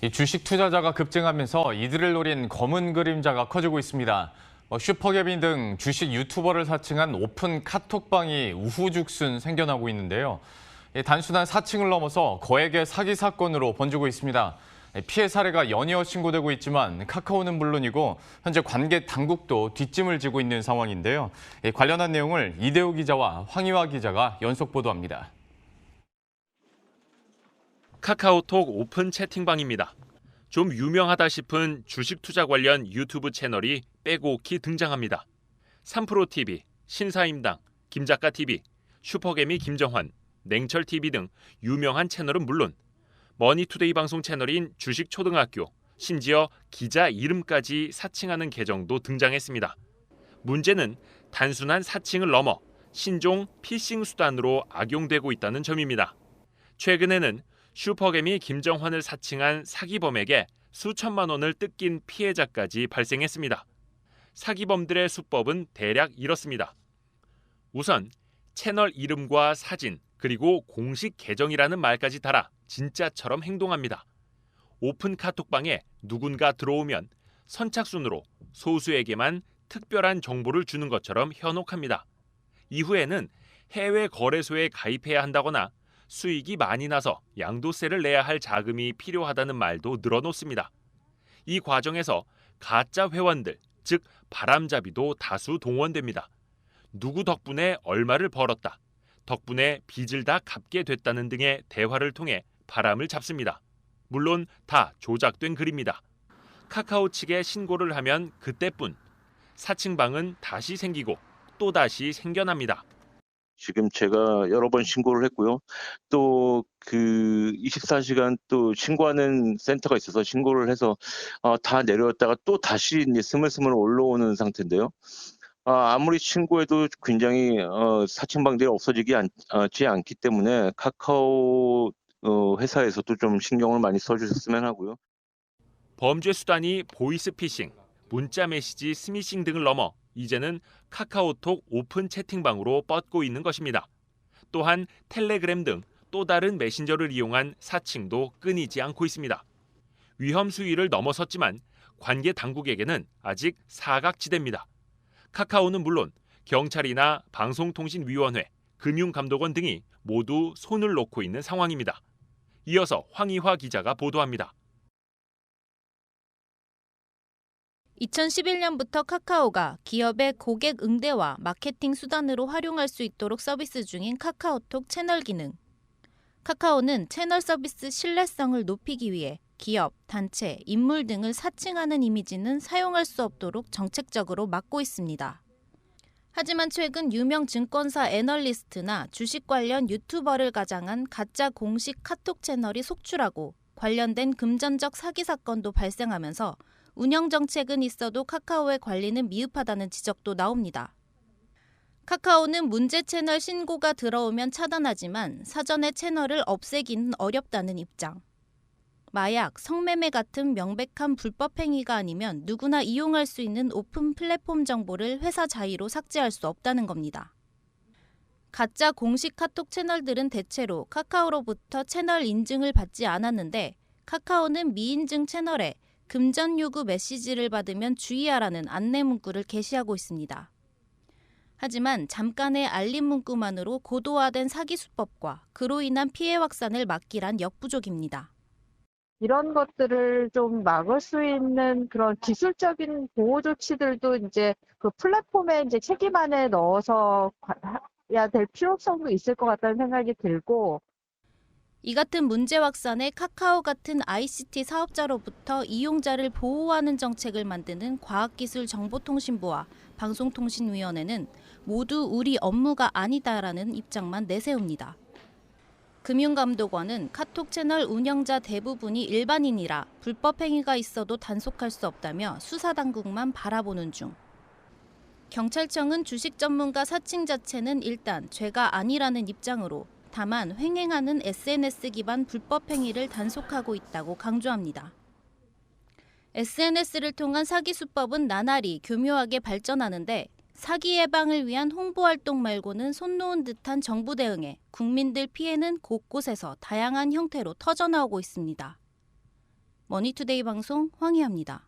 이 주식 투자자가 급증하면서 이들을 노린 검은 그림자가 커지고 있습니다. 슈퍼개빈 등 주식 유튜버를 사칭한 오픈 카톡방이 우후죽순 생겨나고 있는데요. 단순한 사칭을 넘어서 거액의 사기 사건으로 번지고 있습니다. 피해 사례가 연이어 신고되고 있지만 카카오는 물론이고 현재 관계 당국도 뒷짐을 지고 있는 상황인데요. 관련한 내용을 이대호 기자와 황희화 기자가 연속 보도합니다. 카카오톡 오픈 채팅방입니다. 좀 유명하다 싶은 주식 투자 관련 유튜브 채널이 빼곡히 등장합니다. 3프로TV, 신사임당, 김작가TV, 슈퍼개미 김정환, 냉철TV 등 유명한 채널은 물론 머니투데이 방송 채널인 주식초등학교, 심지어 기자 이름까지 사칭하는 계정도 등장했습니다. 문제는 단순한 사칭을 넘어 신종 피싱 수단으로 악용되고 있다는 점입니다. 최근에는 슈퍼개미 김정환을 사칭한 사기범에게 수천만 원을 뜯긴 피해자까지 발생했습니다. 사기범들의 수법은 대략 이렇습니다. 우선 채널 이름과 사진 그리고 공식 계정이라는 말까지 달아 진짜처럼 행동합니다. 오픈 카톡방에 누군가 들어오면 선착순으로 소수에게만 특별한 정보를 주는 것처럼 현혹합니다. 이후에는 해외 거래소에 가입해야 한다거나 수익이 많이 나서 양도세를 내야 할 자금이 필요하다는 말도 늘어놓습니다. 이 과정에서 가짜 회원들, 즉 바람잡이도 다수 동원됩니다. 누구 덕분에 얼마를 벌었다, 덕분에 빚을 다 갚게 됐다는 등의 대화를 통해 바람을 잡습니다. 물론 다 조작된 글입니다. 카카오 측에 신고를 하면 그때뿐 사칭방은 다시 생기고 또다시 생겨납니다. 지금 제가 여러 번 신고를 했고요. 또 그 24시간 또 신고하는 센터가 있어서 신고를 해서 다 내려왔다가 또 다시 이제 스물스물 올라오는 상태인데요. 아무리 신고해도 굉장히 사칭방들이 없어지지 않기 때문에 카카오 회사에서도 좀 신경을 많이 써주셨으면 하고요. 범죄 수단이 보이스피싱, 문자 메시지 스미싱 등을 넘어 이제는 카카오톡 오픈 채팅방으로 뻗고 있는 것입니다. 또한 텔레그램 등 또 다른 메신저를 이용한 사칭도 끊이지 않고 있습니다. 위험 수위를 넘어섰지만 관계 당국에게는 아직 사각지대입니다. 카카오는 물론 경찰이나 방송통신위원회, 금융감독원 등이 모두 손을 놓고 있는 상황입니다. 이어서 황희화 기자가 보도합니다. 2011년부터 카카오가 기업의 고객 응대와 마케팅 수단으로 활용할 수 있도록 서비스 중인 카카오톡 채널 기능. 카카오는 채널 서비스 신뢰성을 높이기 위해 기업, 단체, 인물 등을 사칭하는 이미지는 사용할 수 없도록 정책적으로 막고 있습니다. 하지만 최근 유명 증권사 애널리스트나 주식 관련 유튜버를 가장한 가짜 공식 카톡 채널이 속출하고 관련된 금전적 사기 사건도 발생하면서 운영 정책은 있어도 카카오의 관리는 미흡하다는 지적도 나옵니다. 카카오는 문제 채널 신고가 들어오면 차단하지만 사전에 채널을 없애기는 어렵다는 입장. 마약, 성매매 같은 명백한 불법 행위가 아니면 누구나 이용할 수 있는 오픈 플랫폼 정보를 회사 자의로 삭제할 수 없다는 겁니다. 가짜 공식 카톡 채널들은 대체로 카카오로부터 채널 인증을 받지 않았는데 카카오는 미인증 채널에 금전 요구 메시지를 받으면 주의하라는 안내 문구를 게시하고 있습니다. 하지만 잠깐의 알림 문구만으로 고도화된 사기 수법과 그로 인한 피해 확산을 막기란 역부족입니다. 이런 것들을 좀 막을 수 있는 그런 기술적인 보호 조치들도 이제 그 플랫폼에 이제 책임 안에 넣어서 해야 될 필요성도 있을 것 같다는 생각이 들고, 이 같은 문제 확산에 카카오 같은 ICT 사업자로부터 이용자를 보호하는 정책을 만드는 과학기술정보통신부와 방송통신위원회는 모두 우리 업무가 아니다라는 입장만 내세웁니다. 금융감독원은 카톡 채널 운영자 대부분이 일반인이라 불법 행위가 있어도 단속할 수 없다며 수사당국만 바라보는 중. 경찰청은 주식 전문가 사칭 자체는 일단 죄가 아니라는 입장으로 다만 횡행하는 SNS 기반 불법 행위를 단속하고 있다고 강조합니다. SNS를 통한 사기 수법은 나날이 교묘하게 발전하는데 사기 예방을 위한 홍보 활동 말고는 손 놓은 듯한 정부 대응에 국민들 피해는 곳곳에서 다양한 형태로 터져나오고 있습니다. 머니투데이 방송 황희아입니다.